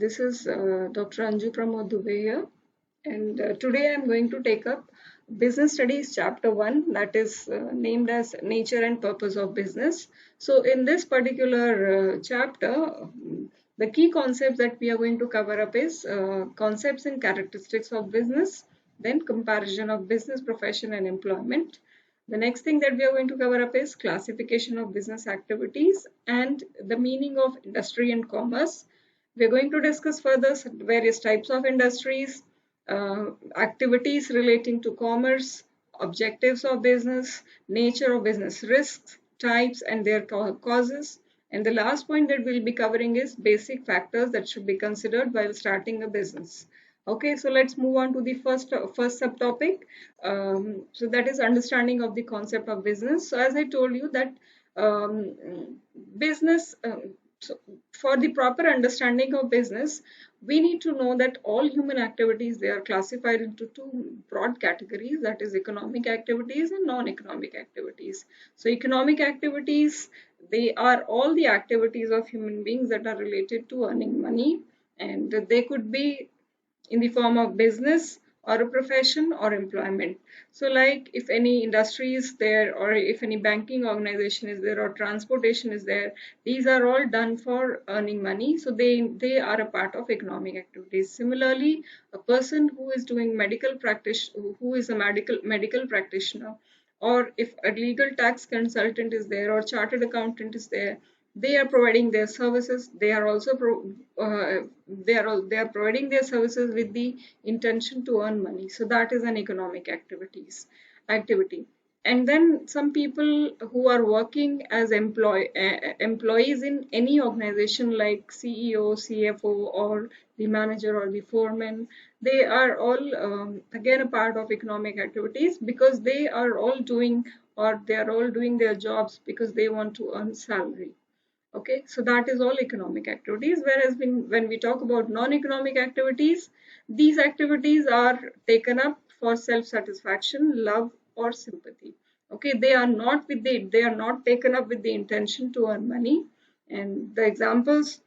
This is Dr. Anju from Dubey here, and today I'm going to take up Business Studies Chapter 1, that is named as Nature and Purpose of Business. So, in this particular chapter, the key concepts that we are going to cover up is concepts and characteristics of business, then comparison of business, profession, and employment. The next thing that we are going to cover up is classification of business activities and the meaning of industry and commerce. We're going to discuss further various types of industries, activities relating to commerce, objectives of business, nature of business risks, types and their causes. And the last point that we'll be covering is basic factors that should be considered while starting a business. Okay, so let's move on to the first subtopic. So that is understanding of the concept of business. So as I told you that business so for the proper understanding of business, we need to know that all human activities, they are classified into two broad categories, that is economic activities and non-economic activities. So economic activities, they are all the activities of human beings that are related to earning money, and they could be in the form of business or a profession or employment. So like if any industry is there, or if any banking organization is there, or transportation is there, these are all done for earning money, so they are a part of economic activities. Similarly, a person who is doing medical practice, who is a medical practitioner, or if a legal tax consultant is there or chartered accountant is there, they are providing their services. They are also they are providing their services with the intention to earn money. So that is an economic activity. And then some people who are working as employees in any organization like CEO, CFO, or the manager or the foreman, they are all again a part of economic activities, because they are all doing, or they are all doing their jobs because they want to earn salary. Okay, so that is all economic activities. Whereas when we talk about non-economic activities, these activities are taken up for self-satisfaction, love, or sympathy. Okay, they are not taken up with the intention to earn money. And the examples,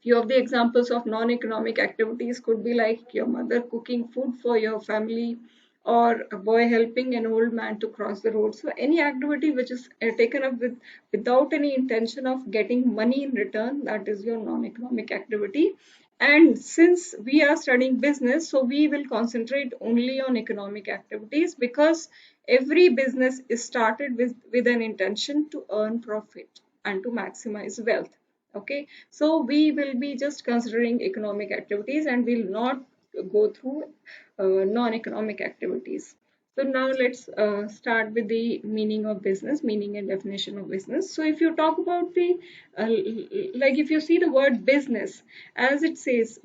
few of the examples of non-economic activities could be like your mother cooking food for your family, or a boy helping an old man to cross the road. So any activity which is taken up without any intention of getting money in return, that is your non-economic activity. And since we are studying business, so we will concentrate only on economic activities, because every business is started with an intention to earn profit and to maximize wealth. Okay, so we will be just considering economic activities and will not go through non-economic activities. So now let's start with the meaning of business, meaning and definition of business. So if you talk about the, like if you see the word business, as it says,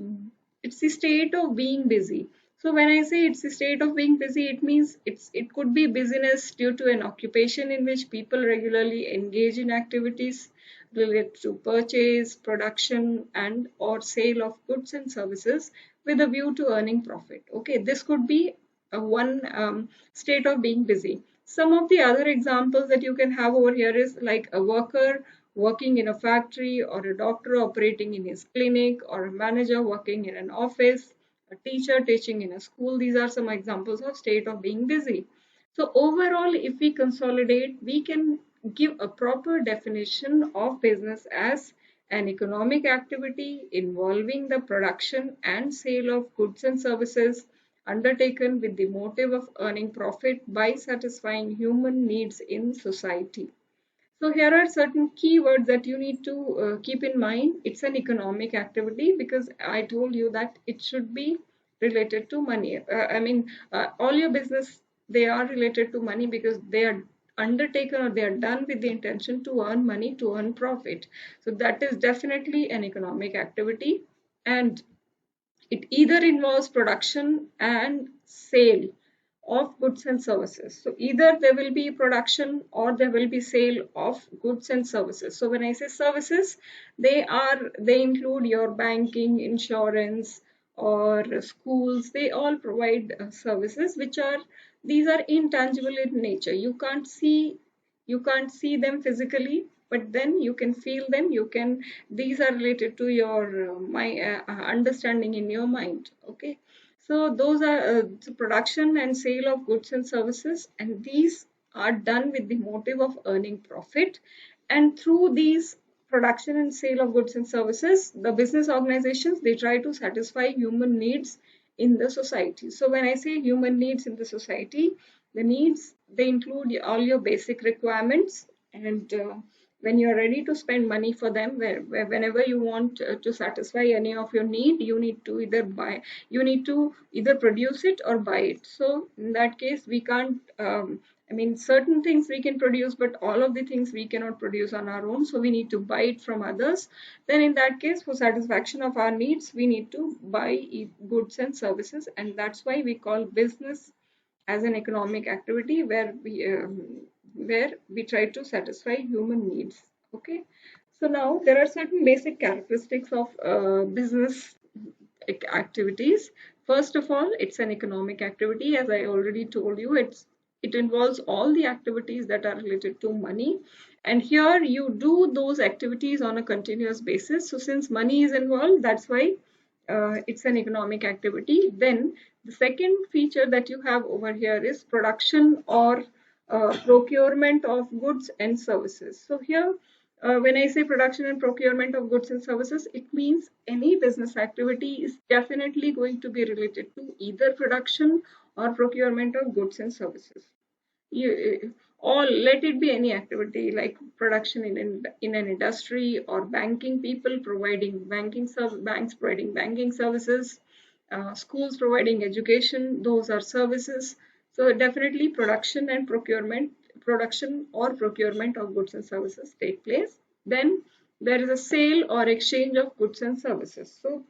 it's the state of being busy. So when I say it's the state of being busy, it means it could be busyness due to an occupation in which people regularly engage in activities related to purchase, production, and or sale of goods and services with a view to earning profit. Okay, this could be one state of being busy. Some of the other examples that you can have over here is like a worker working in a factory, or a doctor operating in his clinic, or a manager working in an office, a teacher teaching in a school. These are some examples of state of being busy. So overall, if we consolidate, we can give a proper definition of business as an economic activity involving the production and sale of goods and services undertaken with the motive of earning profit by satisfying human needs in society. So here are certain keywords that you need to keep in mind. It's an economic activity because I told you that it should be related to money. All your business, they are related to money because they are undertaken or they are done with the intention to earn money, to earn profit. So that is definitely an economic activity, and it either involves production and sale of goods and services. So either there will be production or there will be sale of goods and services. So when I say services, they include your banking, insurance, or schools. They all provide services which are, these are intangible in nature. You can't see them physically, but then you can feel them, you can, these are related to your understanding in your mind. Okay, so those are the production and sale of goods and services, and these are done with the motive of earning profit. And through these production and sale of goods and services, the business organizations, they try to satisfy human needs in the society. So when I say human needs in the society, the needs, they include all your basic requirements, and when you're ready to spend money for them, whenever you want to satisfy any of your need, you need to either buy, you need to either produce it or buy it. So in that case, we can't I mean, certain things we can produce, but all of the things we cannot produce on our own, so we need to buy it from others. Then in that case, for satisfaction of our needs, we need to buy goods and services, and that's why we call business as an economic activity where we try to satisfy human needs. Okay, so now there are certain basic characteristics of business activities. First of all, it's an economic activity. As I already told you, it involves all the activities that are related to money. And here you do those activities on a continuous basis. So since money is involved, that's why it's an economic activity. Then the second feature that you have over here is production or procurement of goods and services. So here, when I say production and procurement of goods and services, it means any business activity is definitely going to be related to either production or procurement of goods and services. You, or let it be any activity like production in an industry, or banking, people providing banks providing banking services, schools providing education, those are services. So definitely production or procurement of goods and services take place. Then there is a sale or exchange of goods and services. So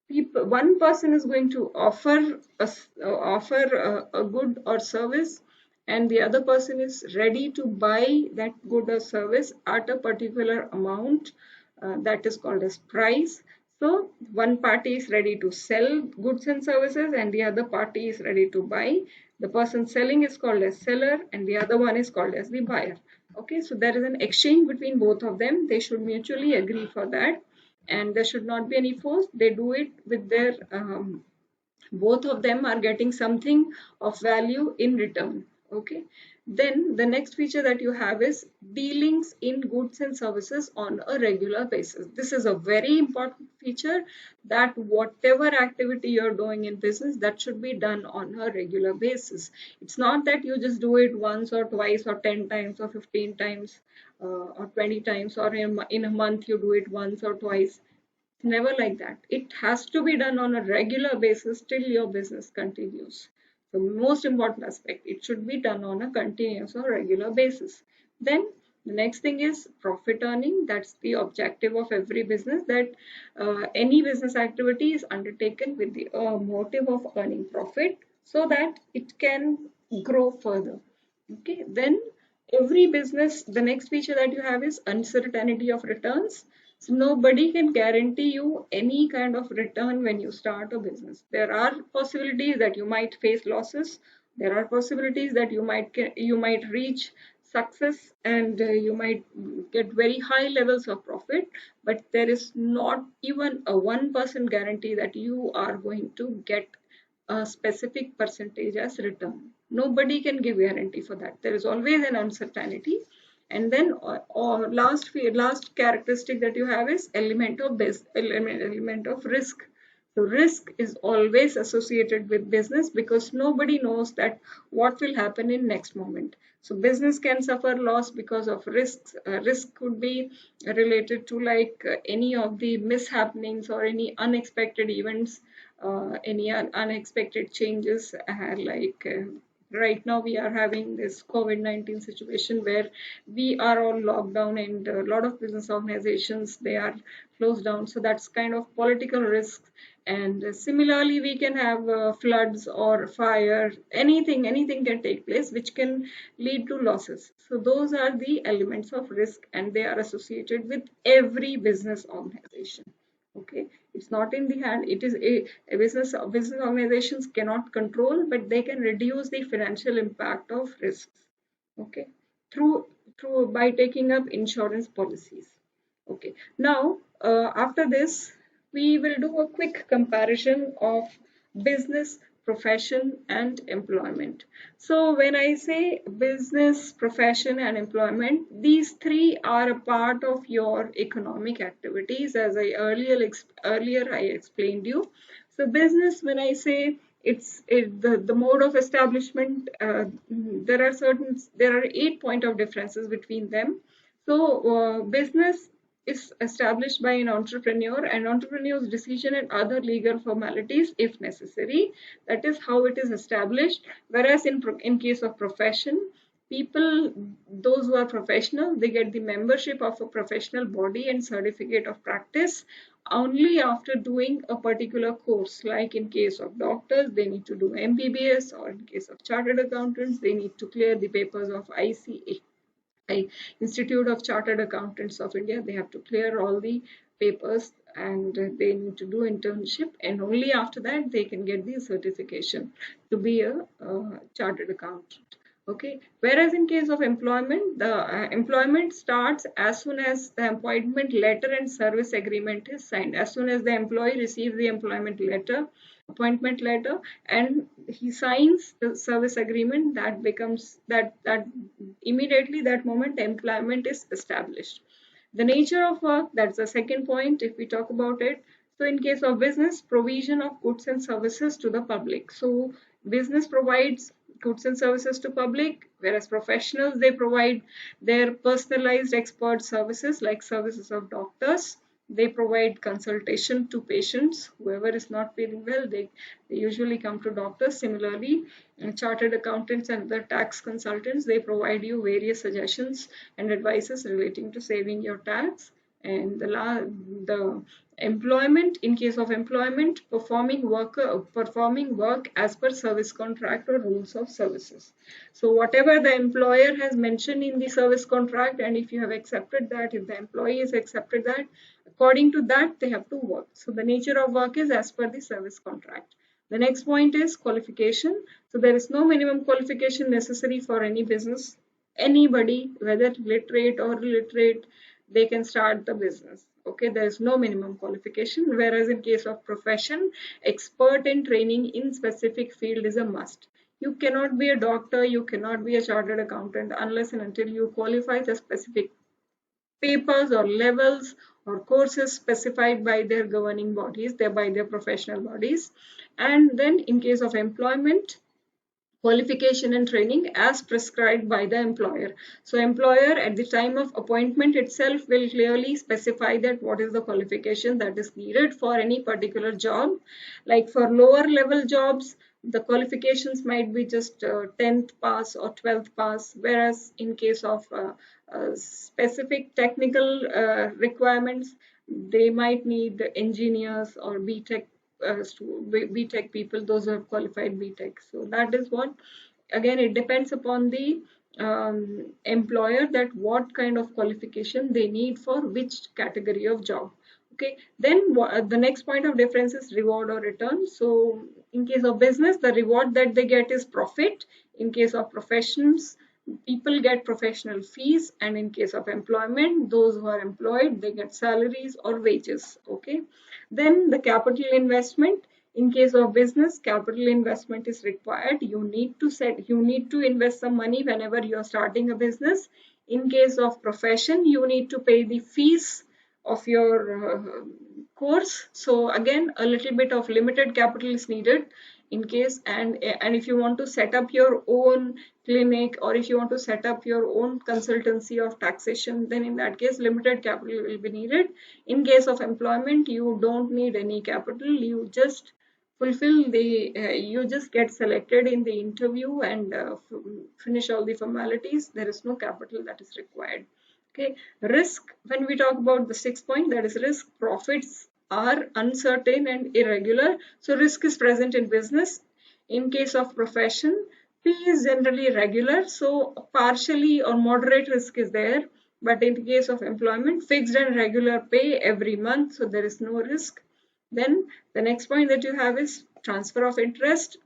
people, one person is going to offer a good or service, and the other person is ready to buy that good or service at a particular amount, that is called as price. So one party is ready to sell goods and services, and the other party is ready to buy. The person selling is called as seller, and the other one is called as the buyer. Okay, so there is an exchange between both of them. They should mutually agree for that, and there should not be any force. They do it with their both of them are getting something of value in return. Okay, then the next feature that you have is dealings in goods and services on a regular basis. This is a very important feature, that whatever activity you're doing in business, that should be done on a regular basis. It's not that you just do it once or twice or 10 times or 15 times or 20 times, or in a month you do it once or twice. Never like that. It has to be done on a regular basis till your business continues. The most important aspect, it should be done on a continuous or regular basis. Then the next thing is profit earning. That's the objective of every business, that any business activity is undertaken with the motive of earning profit so that it can grow further. Okay, then every business, the next feature that you have is uncertainty of returns. So nobody can guarantee you any kind of return when you start a business. There are possibilities that you might face losses. There are possibilities that you might reach success, and you might get very high levels of profit. But there is not even a 1% guarantee that you are going to get a specific percentage as return. Nobody can give guarantee for that. There is always an uncertainty. And then last characteristic that you have is element of risk. So risk is always associated with business, because nobody knows that what will happen in next moment. So business can suffer loss because of risks. Risk could be related to like any of the mishappenings or any unexpected events, any unexpected changes, right now we are having this COVID-19 situation where we are all locked down, and a lot of business organizations, they are closed down. So that's kind of political risk. And similarly, we can have floods or fire, anything can take place which can lead to losses. So those are the elements of risk, and they are associated with every business organization. Okay, it's not in the hand. It is a business organizations cannot control, but they can reduce the financial impact of risks. Okay, through through by taking up insurance policies. Okay, now after this, we will do a quick comparison of business, profession, and employment. So, when I say business, profession, and employment, these three are a part of your economic activities, as I earlier I explained you. So, business, when I say the mode of establishment, there are 8 point of differences between them. So business is established by an entrepreneur, and entrepreneur's decision and other legal formalities if necessary. That is how it is established. Whereas in case of profession, people, those who are professional, they get the membership of a professional body and certificate of practice only after doing a particular course. Like in case of doctors, they need to do MBBS, or in case of chartered accountants, they need to clear the papers of Institute of Chartered Accountants of India. They have to clear all the papers, and they need to do internship, and only after that they can get the certification to be a chartered accountant. Okay, whereas in case of employment, the employment starts as soon as the appointment letter and service agreement is signed. As soon as the employee receives the appointment letter, and he signs the service agreement, that becomes that immediately that moment employment is established. The nature of work, that's the second point if we talk about it. So in case of business, provision of goods and services to the public. So business provides goods and services to public, whereas professionals, they provide their personalized expert services, like services of doctors. They provide consultation to patients. Whoever is not feeling well, they usually come to doctors. Similarly, chartered accountants and the tax consultants, they provide you various suggestions and advices relating to saving your tax. And the employment, in case of employment, performing work as per service contract or rules of services. So whatever the employer has mentioned in the service contract, and if you have accepted that, if the employee has accepted that, according to that they have to work. So the nature of work is as per the service contract. The next point is qualification. So there is no minimum qualification necessary for any business. Anybody, whether literate or illiterate, they can start the business. Okay, there is no minimum qualification. Whereas in case of profession, expert in training in specific field is a must. You cannot be a doctor, you cannot be a chartered accountant unless and until you qualify the specific papers or levels or courses specified by their governing bodies, by their professional bodies. And then in case of employment, qualification and training as prescribed by the employer. So employer at the time of appointment itself will clearly specify that what is the qualification that is needed for any particular job. Like for lower level jobs, the qualifications might be just 10th pass or 12th pass, whereas in case of specific technical requirements, they might need engineers or BTech people, those who have qualified BTech. So that is what, again, it depends upon the employer, that what kind of qualification they need for which category of job. Okay, then the next point of difference is reward or return. So in case of business, the reward that they get is profit. In case of professions, people get professional fees, and in case of employment, those who are employed, they get salaries or wages. Okay, then the capital investment. In case of business, capital investment is required. You need to invest some money whenever you are starting a business. In case of profession, you need to pay the fees of your course. So again, a little bit of limited capital is needed in case, and if you want to set up your own clinic, or if you want to set up your own consultancy of taxation, then in that case limited capital will be needed. In case of employment, you don't need any capital. You just fulfill the you just get selected in the interview and finish all the formalities. There is no capital that is required. Okay, risk. When we talk about the sixth point, that is risk, profits are uncertain and irregular. So risk is present in business. In case of profession, P is generally regular, so partially or moderate risk is there. But in the case of employment, fixed and regular pay every month, so there is no risk. Then the next point that you have is transfer of interest.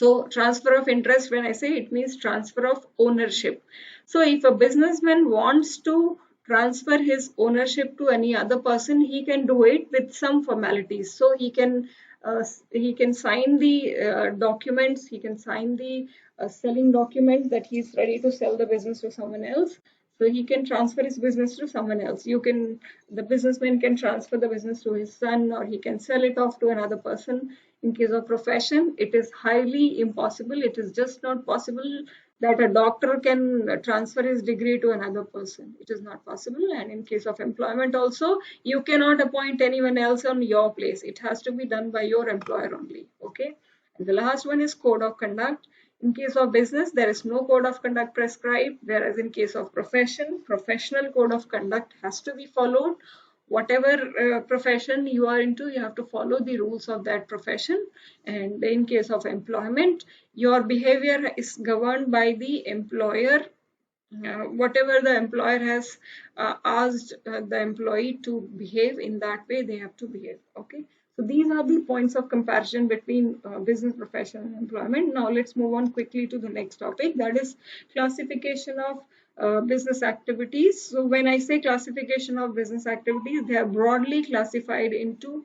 So transfer of interest, when I say, it means transfer of ownership. So if a businessman wants to transfer his ownership to any other person, he can do it with some formalities. So he can sign the documents, he can sign the selling documents that he's ready to sell the business to someone else. So he can transfer his business to someone else. The businessman can transfer the business to his son, or he can sell it off to another person. In case of profession, it is highly impossible. It is just not possible that a doctor can transfer his degree to another person. It is not possible. And in case of employment also, you cannot appoint anyone else on your place. It has to be done by your employer only. Okay. And the last one is code of conduct. In case of business, there is no code of conduct prescribed, whereas in case of profession, professional code of conduct has to be followed. Whatever profession you are into, you have to follow the rules of that profession. And in case of employment, your behavior is governed by the employer. Whatever the employer has asked the employee to behave, in that way they have to behave. Okay. So these are the points of comparison between business, profession, and employment. Now let's move on quickly to the next topic, that is classification of business activities. So when I say classification of business activities, they are broadly classified into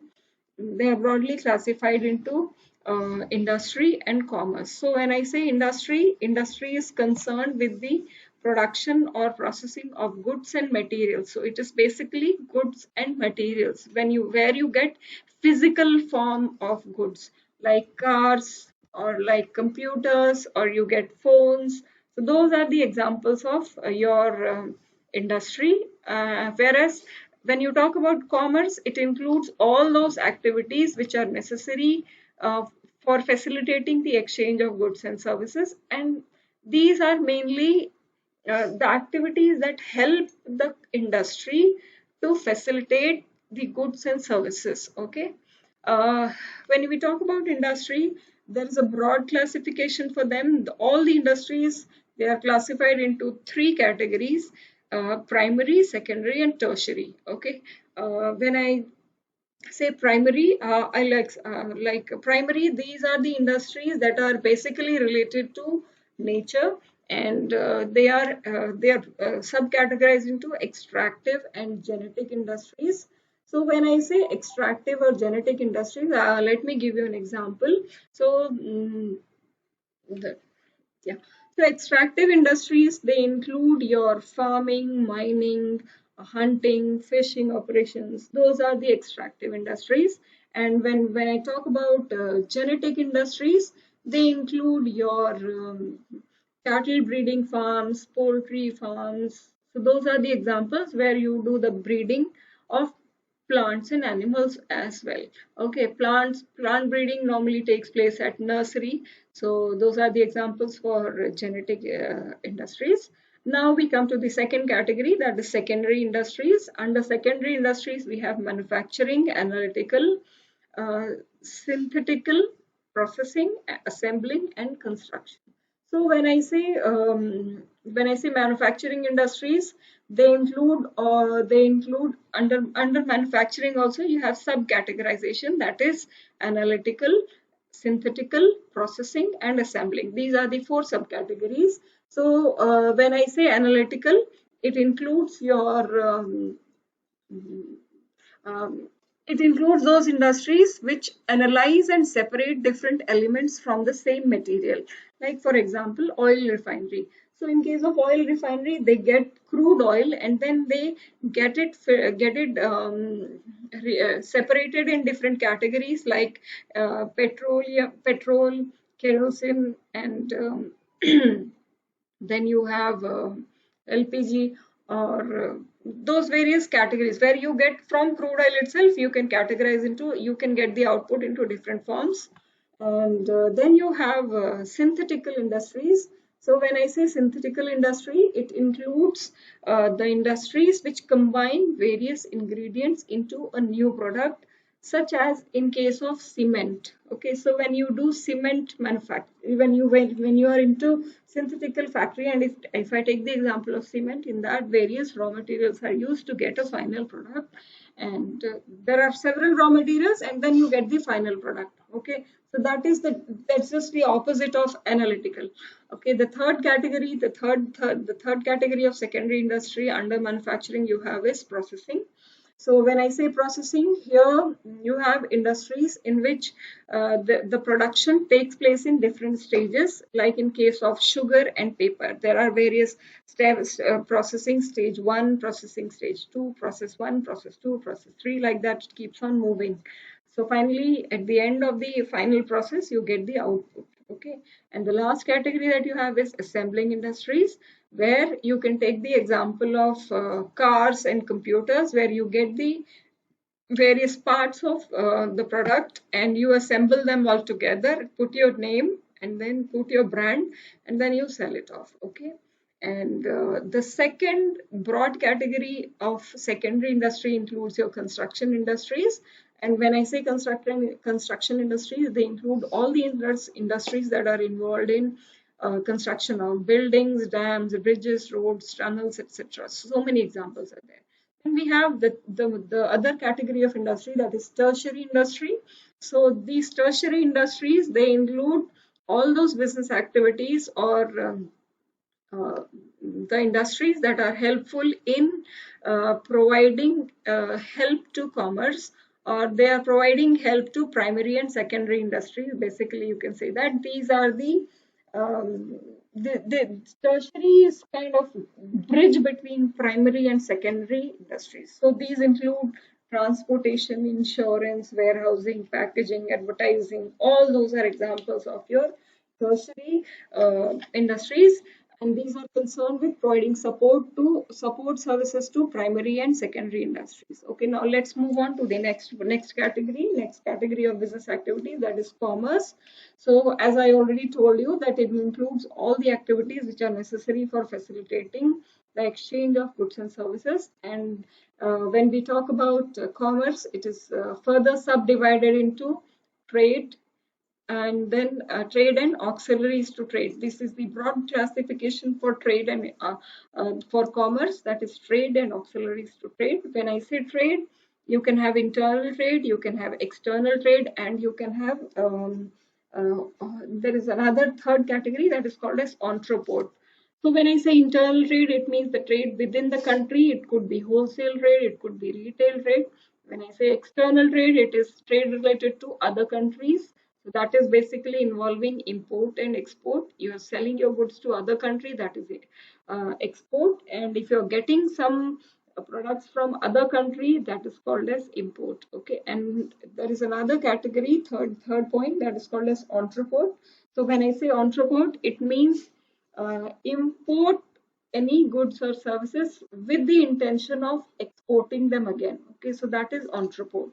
industry and commerce. So when I say industry, industry is concerned with the production or processing of goods and materials. So it is basically goods and materials, where you get physical form of goods like cars or like computers, or you get phones. So those are the examples of your industry. Whereas when you talk about commerce, it includes all those activities which are necessary for facilitating the exchange of goods and services. And these are mainly the activities that help the industry to facilitate the goods and services. Okay. uh, when we talk about industry, there is a broad classification for them. All the industries, they are classified into three categories: primary, secondary, and tertiary. Okay. When I say primary, I like primary, these are the industries that are basically related to nature, and they are subcategorized into extractive and genetic industries. So when I say extractive or genetic industries, let me give you an example. So the yeah. So extractive industries, they include your farming, mining, hunting, fishing operations. Those are the extractive industries. And when I talk about genetic industries, they include your cattle breeding farms, poultry farms. So those are the examples where you do the breeding of plants and animals as well. Okay, plant breeding normally takes place at nursery. So those are the examples for genetic industries. Now we come to the second category, that is secondary industries. Under secondary industries, we have manufacturing, analytical, uh, synthetical, processing, assembling, and construction. So when I say manufacturing industries, they include under manufacturing also, you have subcategorization, that is analytical, synthetical, processing, and assembling. These are the four subcategories. So when I say analytical, it includes your um, it includes those industries which analyze and separate different elements from the same material. Like for example, oil refinery. So in case of oil refinery, they get crude oil and then they get it separated in different categories like petrol, kerosene, and then you have LPG, or those various categories where you get from crude oil itself, you can get the output into different forms. And then you have synthetical industries. So when I say synthetical industry, it includes the industries which combine various ingredients into a new product, such as in case of cement. Okay, so when you do cement manufacture, when you are into synthetical factory, and if I take the example of cement, in that various raw materials are used to get a final product. And there are several raw materials, and then you get the final product. Okay, so that's just the opposite of analytical. Okay, the third category of secondary industry under manufacturing you have is processing. So when I say processing, here you have industries in which the production takes place in different stages. Like in case of sugar and paper, there are various steps: processing stage one, processing stage two, process one, process two, process three, like that keeps on moving. So finally, at the end of the final process, you get the output. Okay, and the last category that you have is assembling industries, where you can take the example of cars and computers, where you get the various parts of the product and you assemble them all together, put your name and then put your brand, and then you sell it off. Okay, and the second broad category of secondary industry includes your construction industries. And when I say construction industries, they include all the industries that are involved in construction of buildings, dams, bridges, roads, tunnels, etc. So many examples are there. And we have the other category of industry, that is tertiary industry. So these tertiary industries, they include all those business activities or uh, the industries that are helpful in providing help to commerce, or they are providing help to primary and secondary industries. Basically, you can say that these are um, the tertiary is kind of bridge between primary and secondary industries. So these include transportation, insurance, warehousing, packaging, advertising. All those are examples of your tertiary industries, and these are concerned with providing support services to primary and secondary industries. Okay, now let's move on to the next category of business activities, that is commerce. So as I already told you, that it includes all the activities which are necessary for facilitating the exchange of goods and services. And when we talk about commerce, it is further subdivided into trade, and then trade and auxiliaries to trade. This is the broad classification for trade and for commerce, that is trade and auxiliaries to trade. When I say trade, you can have internal trade, you can have external trade, and you can have there is another third category that is called as entrepôt. So when I say internal trade, it means the trade within the country. It could be wholesale trade, it could be retail trade. When I say external trade, it is trade related to other countries. So that is basically involving import and export. You are selling your goods to other country, that is it. Export, and if you're getting some products from other country, that is called as import. Okay, and there is another category, third point, that is called as entrepôt. So when I say entrepôt, it means import any goods or services with the intention of exporting them again. Okay, so that is entrepôt.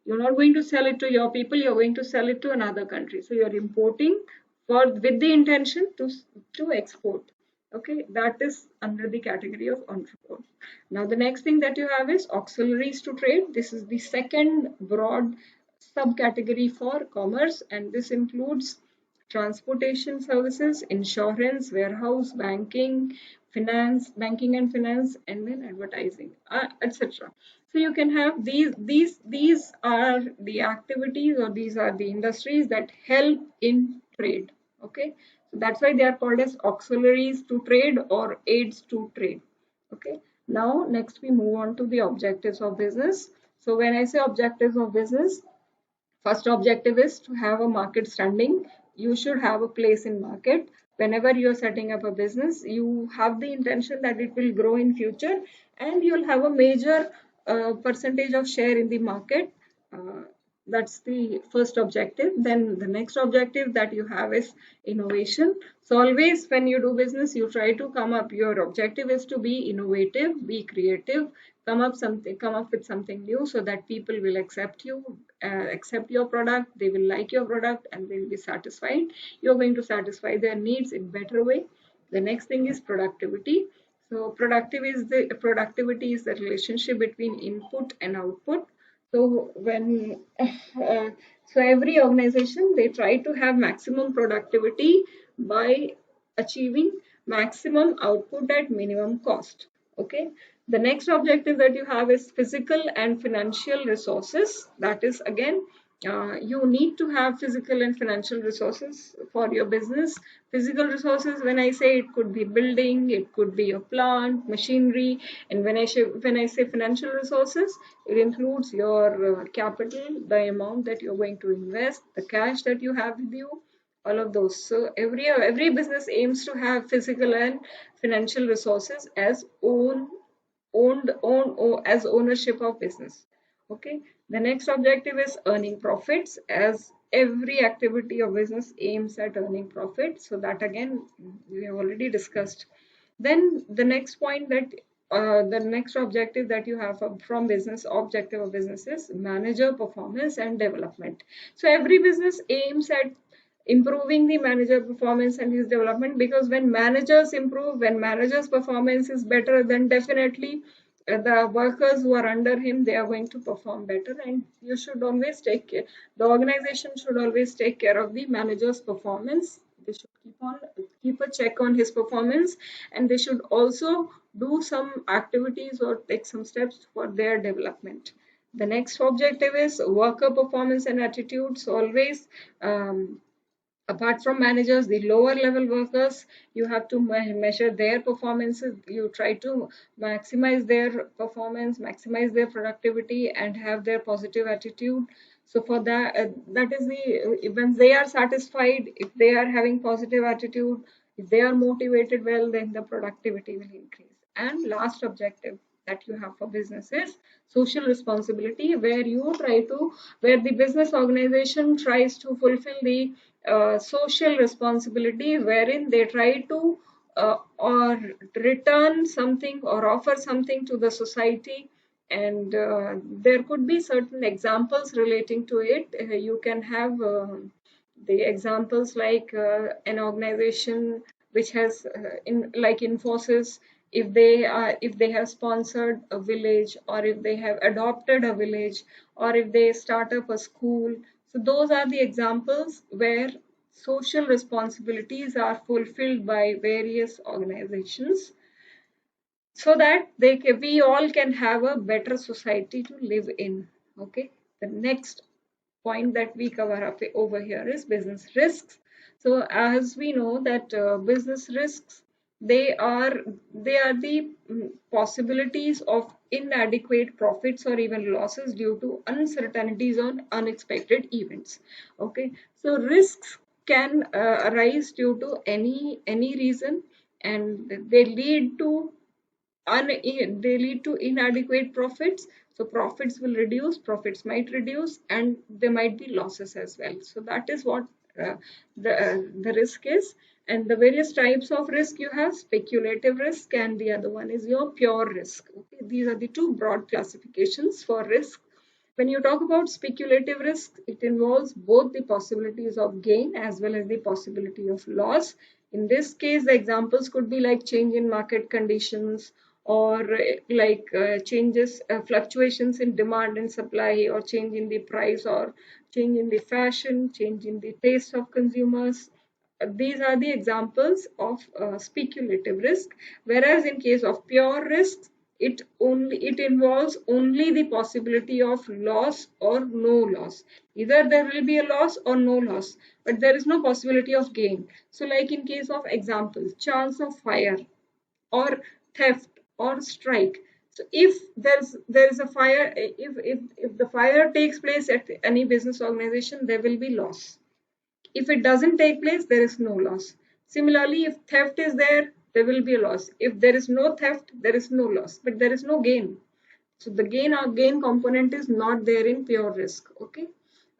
You're not going to sell it to your people, you're going to sell it to another country. So you're importing for with the intention to export. Okay, that is under the category of entrepôt. Now the next thing that you have is auxiliaries to trade. This is the second broad subcategory for commerce, and this includes transportation services, insurance, warehouse, banking and finance, and then advertising, etc. So you can have these are the activities, or these are the industries that help in trade. Okay, so that's why they are called as auxiliaries to trade or aids to trade. Okay, now next we move on to the objectives of business. So when I say objectives of business, first objective is to have a market standing. You should have a place in market. Whenever you're setting up a business, you have the intention that it will grow in future, and you'll have a major percentage of share in the market. Uh, that's the first objective. Then the next objective that you have is innovation. So always when you do business, you try to come up, your objective is to be innovative, be creative, come up with something new, so that people will accept you, accept your product, they will like your product, and they will be satisfied. You're going to satisfy their needs in better way. The next thing is productivity. So productivity is the relationship between input and output. So when so every organization, they try to have maximum productivity by achieving maximum output at minimum cost. Okay, the next objective that you have is physical and financial resources. That is again You need to have physical and financial resources for your business. Physical resources, when I say, it could be building, it could be a plant, machinery, and when I say financial resources, it includes your capital, the amount that you're going to invest, the cash that you have with you, all of those. So every business aims to have physical and financial resources as as ownership of business. Okay, the next objective is earning profits, as every activity of business aims at earning profit. So that again we have already discussed. Then the next point that the next objective that you have from business objective of business is manager performance and development. So every business aims at improving the manager performance and his development, because when managers improve, when managers performance is better, then definitely the workers who are under him, they are going to perform better. And you should always take care, the organization should always take care of the manager's performance. They should keep a check on his performance, and they should also do some activities or take some steps for their development. The next objective is worker performance and attitudes. Always apart from managers, the lower level workers, you have to measure their performances. You try to maximize their performance, maximize their productivity, and have their positive attitude. So for that, that is the when they are satisfied, if they are having positive attitude, if they are motivated well, then the productivity will increase. And last objective that you have for business is social responsibility, where you try to, where the business organization tries to fulfill the social responsibility, wherein they try to or return something or offer something to the society. And there could be certain examples relating to it. You can have the examples like an organization which has in like Infosys, if they have sponsored a village, or if they have adopted a village, or if they start up a school. So those are the examples where social responsibilities are fulfilled by various organizations, so that we all can have a better society to live in. Okay, the next point that we cover up over here is business risks. So as we know that business risks, they are the possibilities of inadequate profits or even losses due to uncertainties on unexpected events. Okay, so risks can arise due to any reason, and they lead to inadequate profits. So profits will reduce, profits might reduce, and there might be losses as well. So that is what the risk is. And the various types of risk, you have speculative risk, and the other one is your pure risk. Okay, these are the two broad classifications for risk. When you talk about speculative risk, it involves both the possibilities of gain as well as the possibility of loss. In this case, the examples could be like change in market conditions, or like fluctuations in demand and supply, or change in the price, or change in the fashion, change in the taste of consumers. These are the examples of speculative risk. Whereas in case of pure risk, it involves only the possibility of loss or no loss. Either there will be a loss or no loss, but there is no possibility of gain. So like in case of example, chance of fire, or theft, or strike. So if there is a fire, if the fire takes place at any business organization, there will be loss. If it doesn't take place, there is no loss. Similarly, if theft is there, there will be a loss. If there is no theft, there is no loss, but there is no gain. So the gain component is not there in pure risk. Okay.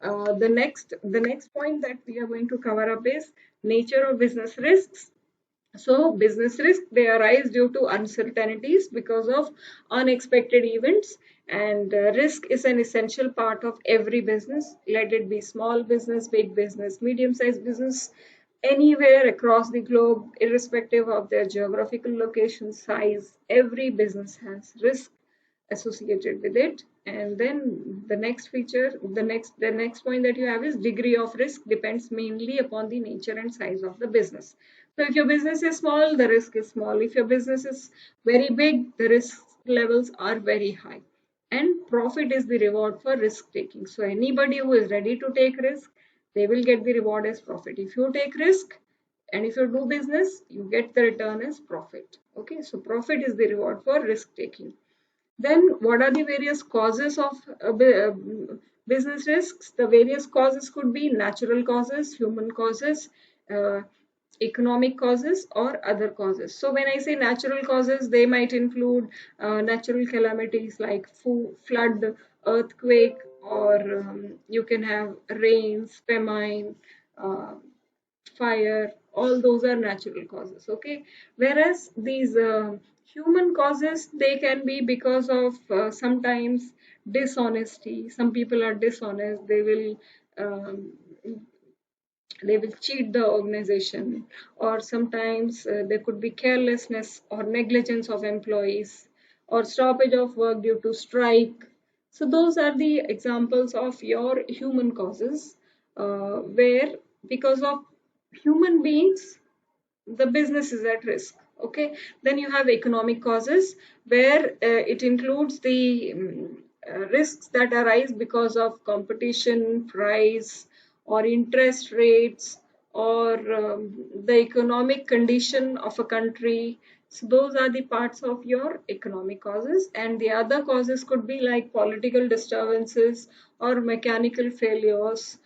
The next point that we are going to cover up is nature of business risks. So business risk, they arise due to uncertainties because of unexpected events, and risk is an essential part of every business, let it be small business, big business, medium-sized business, anywhere across the globe, irrespective of their geographical location, size. Every business has risk associated with it. And then the next point that you have is degree of risk depends mainly upon the nature and size of the business. So if your business is small, the risk is small. If your business is very big, the risk levels are very high. and profit is the reward for risk taking. So anybody who is ready to take risk, they will get the reward as profit. If you take risk and if you do business, you get the return as profit. Okay, so profit is the reward for risk taking. Then what are the various causes of business risks? The various causes could be natural causes, human causes, uh, economic causes, or other causes. So when I say natural causes, they might include natural calamities like flood, earthquake, or you can have rains, famine, uh, fire. All those are natural causes. Okay, whereas these human causes, they can be because of sometimes dishonesty. Some people are dishonest. Um, they will cheat the organization, or sometimes there could be carelessness or negligence of employees, or stoppage of work due to strike. So those are the examples of your human causes, where because of human beings the business is at risk. Okay, then you have economic causes, where it includes the risks that arise because of competition, price, or interest rates, or the economic condition of a country. So those are the parts of your economic causes, and the other causes could be like political disturbances or mechanical failures.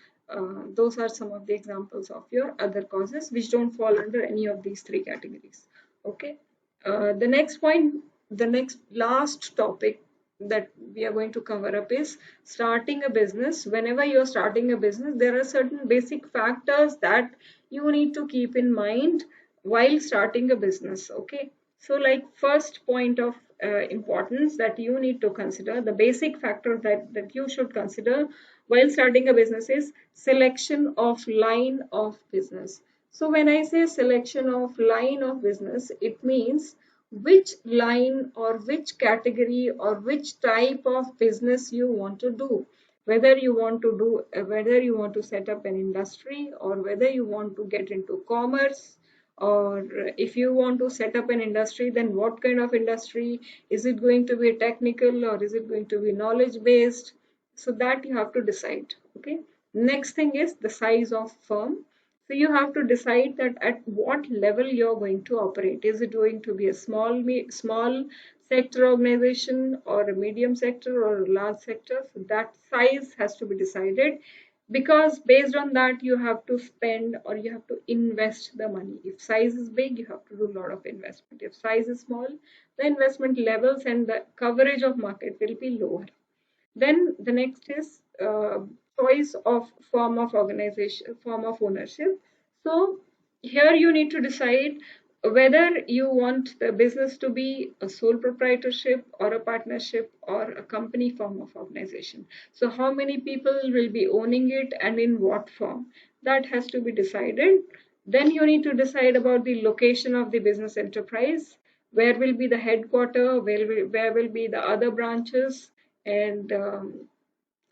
Those are some of the examples of your other causes which don't fall under any of these three categories. Okay. The next point, the next last topic that we are going to cover up is starting a business. Whenever you're starting a business, there are certain basic factors that you need to keep in mind while starting a business. Okay. So, like, first point of importance that you need to consider, the basic factor that you should consider while starting a business is selection of line of business. So when I say selection of line of business, it means which line or which category or which type of business you want to do. Whether you want to set up an industry, or whether you want to get into commerce, or if you want to set up an industry, then what kind of industry? Is it going to be technical, or is it going to be knowledge based? So that you have to decide. Okay, next thing is the size of firm. So you have to decide that at what level you're going to operate. Is it going to be a small sector organization, or a medium sector, or a large sector? So that size has to be decided, because based on that you have to spend, or you have to invest the money. If size is big, you have to do a lot of investment. If size is small, the investment levels and the coverage of market will be lower. Then the next is choice of form of organization, form of ownership. So here you need to decide whether you want the business to be a sole proprietorship, or a partnership, or a company form of organization. So how many people will be owning it, and in what form? That has to be decided. Then you need to decide about the location of the business enterprise. Where will be the headquarter? Where will be the other branches? And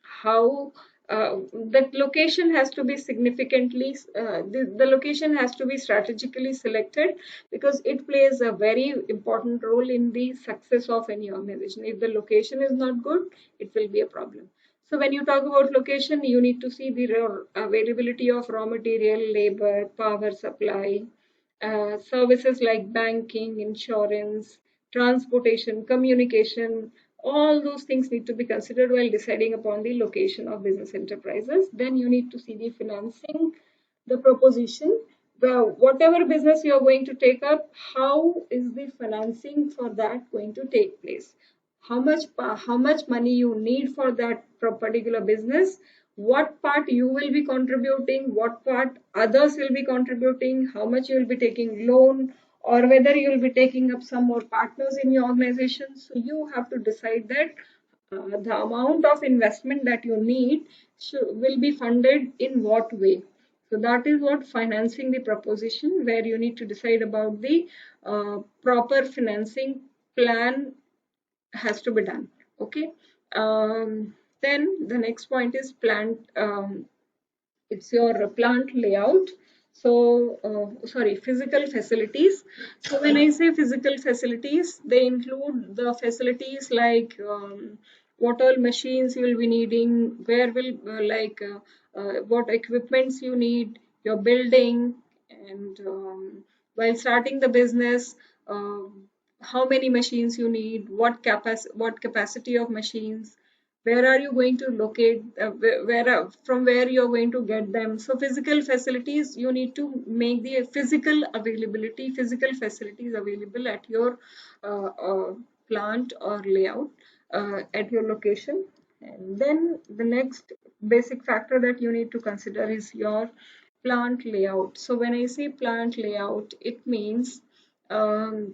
how that location has to be significantly the location has to be strategically selected, because it plays a very important role in the success of any organization. If the location is not good, it will be a problem. So when you talk about location, you need to see the availability of raw material, labor, power supply, services like banking, insurance, transportation, communication. All those things need to be considered while deciding upon the location of business enterprises. Then you need to see the financing, the proposition, whatever business you are going to take up, how is the financing for that going to take place? How much money you need for that particular business? What part you will be contributing? What part others will be contributing? How much you will be taking loan? Or whether you will be taking up some more partners in your organization. So you have to decide that the amount of investment that you need will be funded in what way. So that is what financing the proposition, where you need to decide about the proper financing plan has to be done. Okay. Then the next point is plant. It's your plant layout. So sorry, physical facilities. So when I say physical facilities, they include the facilities like what all machines you will be needing, where will what equipments you need, your building, and while starting the business, uh, how many machines you need, what capacity of machines, where are you going to locate, from where you're going to get them. So physical facilities, you need to make the physical facilities available at your plant or layout, at your location. And then the next basic factor that you need to consider is your plant layout. So when I say plant layout, it means um,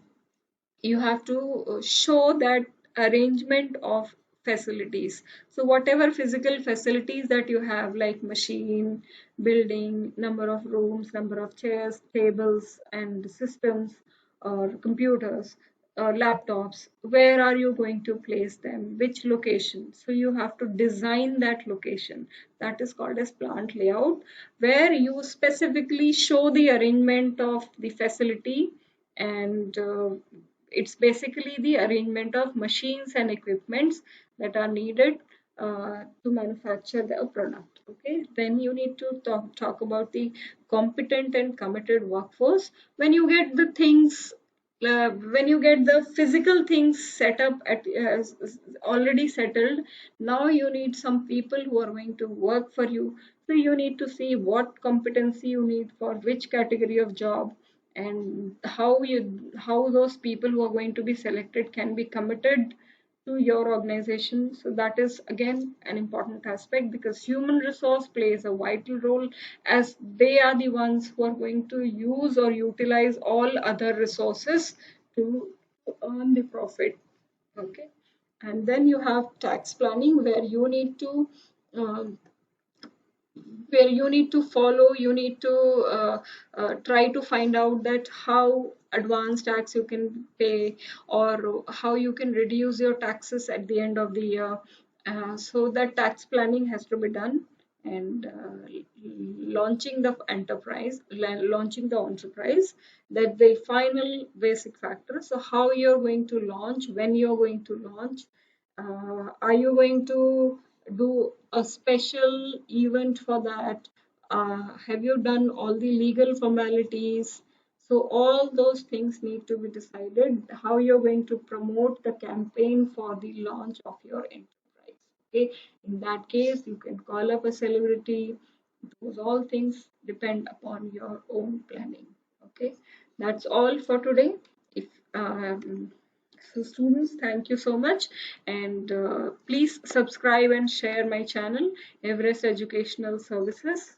you have to show that arrangement of facilities. So whatever physical facilities that you have, like machine, building, number of rooms, number of chairs, tables, and systems, or computers, or laptops, where are you going to place them, which location? So you have to design that location. That is called as plant layout, where you specifically show the arrangement of the facility, and it's basically the arrangement of machines and equipments that are needed to manufacture the product. Okay, then you need to talk about the competent and committed workforce. When you get the things, when you get the physical things set up already settled, now you need some people who are going to work for you. So you need to see what competency you need for which category of job, and how those people who are going to be selected can be committed to your organization. So that is again an important aspect, because human resource plays a vital role, as they are the ones who are going to use or utilize all other resources to earn the profit. Okay, and then you have tax planning, um, where you need to follow, you need to try to find out that how advanced tax you can pay, or how you can reduce your taxes at the end of the year. So that tax planning has to be done. And launching the enterprise, that the final basic factor. So how you're going to launch, when you're going to launch, are you going to do a special event for that? Have you done all the legal formalities? So all those things need to be decided, how you're going to promote the campaign for the launch of your enterprise. Okay, in that case, you can call up a celebrity. Those all things depend upon your own planning. Okay, that's all for today. If so, students, thank you so much, and please subscribe and share my channel, Everest Educational Services.